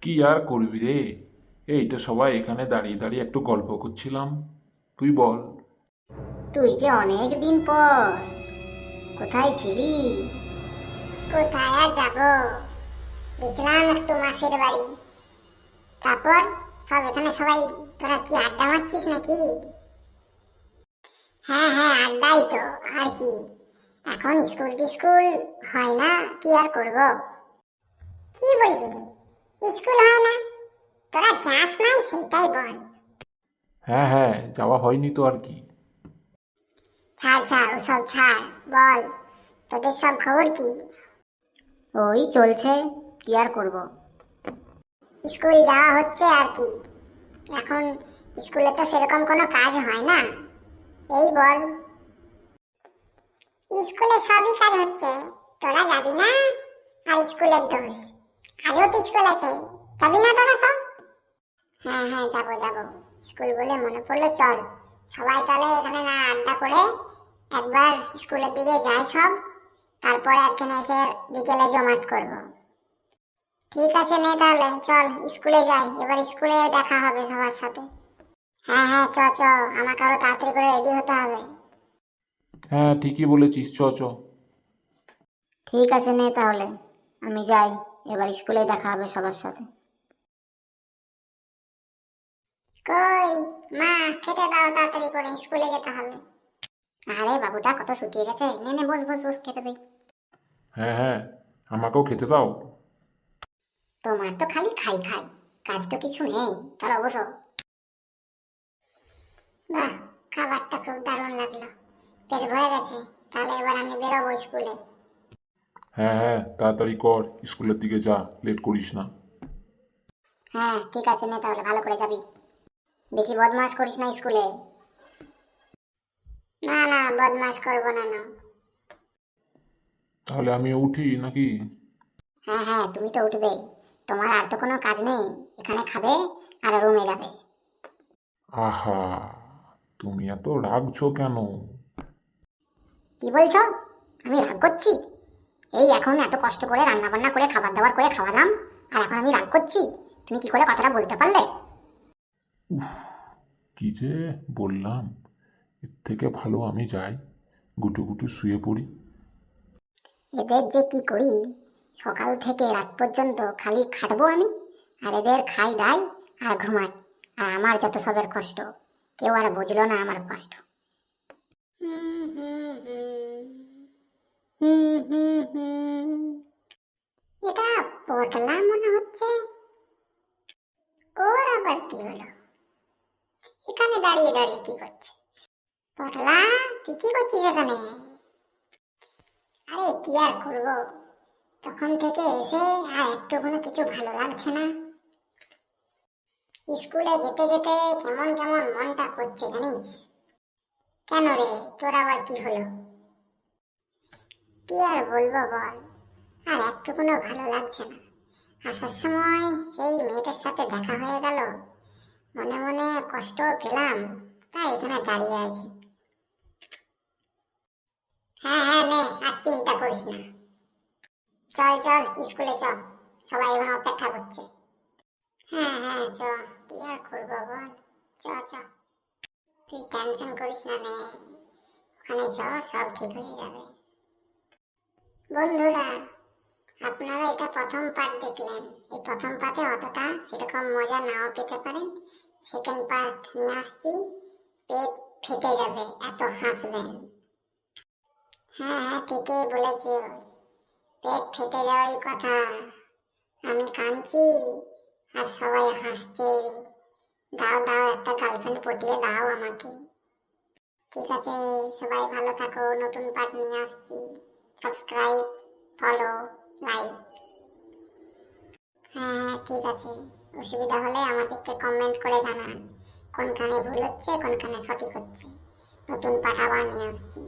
কি আর করবি রে? এই তো সবাই এখানে দাঁড়িয়ে দাঁড়িয়ে একটু গল্প করছিলাম। তুই বল। তুই যে অনেক দিন পর কোথায় ছিলি? কোথায় আর যাবো, গেছিলাম একটু মাসির বাড়ি। তারপর সব এখানে সবাই, তোরা কি আড্ডা মারছিস নাকি? হ্যাঁ হ্যাঁ, আড্ডাই তো, আর কি। এখন স্কুল টিস্কুল হয় না, কি আর করব। কি বলছিস? স্কুল হয় না? তোরা যাস নাই সেটাই বল। হ্যাঁ হ্যাঁ, যাওয়া হয়নি তো আর কি। ছাড় ছাড়, ওসব ছাড়। বল, তোদের সব খবর কি? ওই চলছে, কি আর করব। স্কুল যাওয়া হচ্ছে আর কি। এখন স্কুলে তো সেরকম কোনো কাজ হয় না। এই বল, স্কুলে সবই কাজ হচ্ছে, তোরা যাবি না? আর স্কুলের দোষ, আজও তো স্কুল আছে, যাবি না তোরা সব? হ্যাঁ হ্যাঁ, যাবো যাবো। স্কুল বলে মনে পড়লো, চল সবাই তাহলে এখানে না আড্ডা করে একবার স্কুলের দিকে যাই সব, তারপরে একখানে এসে বিকেলে জমাট করব। ঠিক আছে, নে তাহলে চল স্কুলে যাই, এবার স্কুলে দেখা হবে সবার সাথে। হ্যাঁ হ্যাঁ, চ চ, আমাকে আরো তাড়াতাড়ি করে রেডি হতে হবে। হ্যাঁ, ঠিকই বলেছিস, চ চ। ঠিক আছে, নে তাহলে আমি যাই, এবার স্কুলে দেখা হবে সবার সাথে। কই মা, খেতে দাও তাড়াতাড়ি করে, স্কুলে যেতে হবে। আরে বাবুটা কত শুকিয়ে গেছে, নে নে বস বস বস, খেতে দেই। হ্যাঁ হ্যাঁ, আমাকেও খেতে দাও। তোমার তো খালি খাই খাই, কাজ তো কিছু নেই, চলো বসো। বাহ, খাবারটা খুব দারুণ লাগলো, পেট ভরে গেছে। তাহলে এবার আমি বেরোবো স্কুলে। হ্যাঁ হ্যাঁ, তাড়াতাড়ি কর, স্কুলের দিকে যা, লেট করিস না। হ্যাঁ ঠিক আছে, নে তাহলে ভালো করে যাবি, বেশি বদমাশ করিস না স্কুলে। না না, বদমাশ করবো না না। তাহলে আমি উঠি নাকি? হ্যাঁ হ্যাঁ, তুমি তো উঠবেই, তোমার আর তো কোনো কাজ নেই, এখানে খাবে আর রুমে যাবে। আহা, তুমি এত রাগছো কেন? কি বলছো? আমি রাগ করছি? এই এখন এত কষ্ট করে রান্না বান্না করে খাবার দাবার করে খাওয়ালাম, আর এখন আমি রাগ করছি? তুমি কি করে কথাটা বলতে পারলে? উফ, কি যে বললাম। এর থেকে ভালো আমি যাই, গুটু গুটু শুয়ে পড়ি। এদের যে কি করি, সকাল থেকে রাত পর্যন্ত খালি খাটবো আমি, আর এদের খাই দাই আর ঘুমাই, আর আমার যত সবের কষ্ট, কেউ আর বুঝলো না আমার কষ্ট। হুম হুম হুম হুম হুম হুম। এটা পটলা মনে হচ্ছে। ওর আবার কি হলো? এখানে দাঁড়িয়ে দাঁড়িয়ে কি করছে? পটলা, তুই কি করছিস এখানে? আরে কি আর করবো, তখন থেকে এসে আর একটুখানি কিছু ভালো লাগছে না। স্কুলে যেতে যেতে কেমন কেমন মনটা করছে জানিস? কেন রে, তোর আবার কি হলো? কি আর বলবো বল, আর একটুকুনো ভালো লাগছে না। আসার সময় সেই মেয়েটার সাথে দেখা হয়ে গেল, মনে মনে কষ্ট পেলাম, তাই এখানে দাঁড়িয়ে আছি। হ্যাঁ হ্যাঁ, নে, আর চিন্তা করিস না। চল চল স্কুলে চল, সবাই এখন অপেক্ষা করছে। হ্যাঁ হ্যাঁ, চ, কি আর করবো বল, চ চ, তুই টেনশন করিস না, নে ওখানে চ, সব ঠিক হয়ে যাবে। বন্ধুরা, আপনারা এটা প্রথম পার্ট দেখলেন। এই প্রথম পার্টে অতটা সেরকম মজা নাও পেতে পারেন, সেকেন্ড পার্ট নিয়ে আসছি, পেট ফেটে যাবে, এত হাসবেন। হ্যাঁ হ্যাঁ, ঠিকই বলেছিস, পেট ফেটে যাওয়ারই কথা। আমি কাঁদছি আর সবাই হাসছে। দাও দাও, একটা গার্লফ্রেন্ড পটিয়ে দাও আমাকে। ঠিক আছে, সবাই ভালো থাকো, নতুন পার্ট নিয়ে আসছি। Subscribe, follow, like. হ্যাঁ হ্যাঁ ঠিক আছে, অসুবিধা হলে আমাদেরকে কমেন্ট করে জানান কোনখানে ভুল হচ্ছে কোনখানে সঠিক হচ্ছে। নতুন পার্ট আবার নিয়ে আসছি।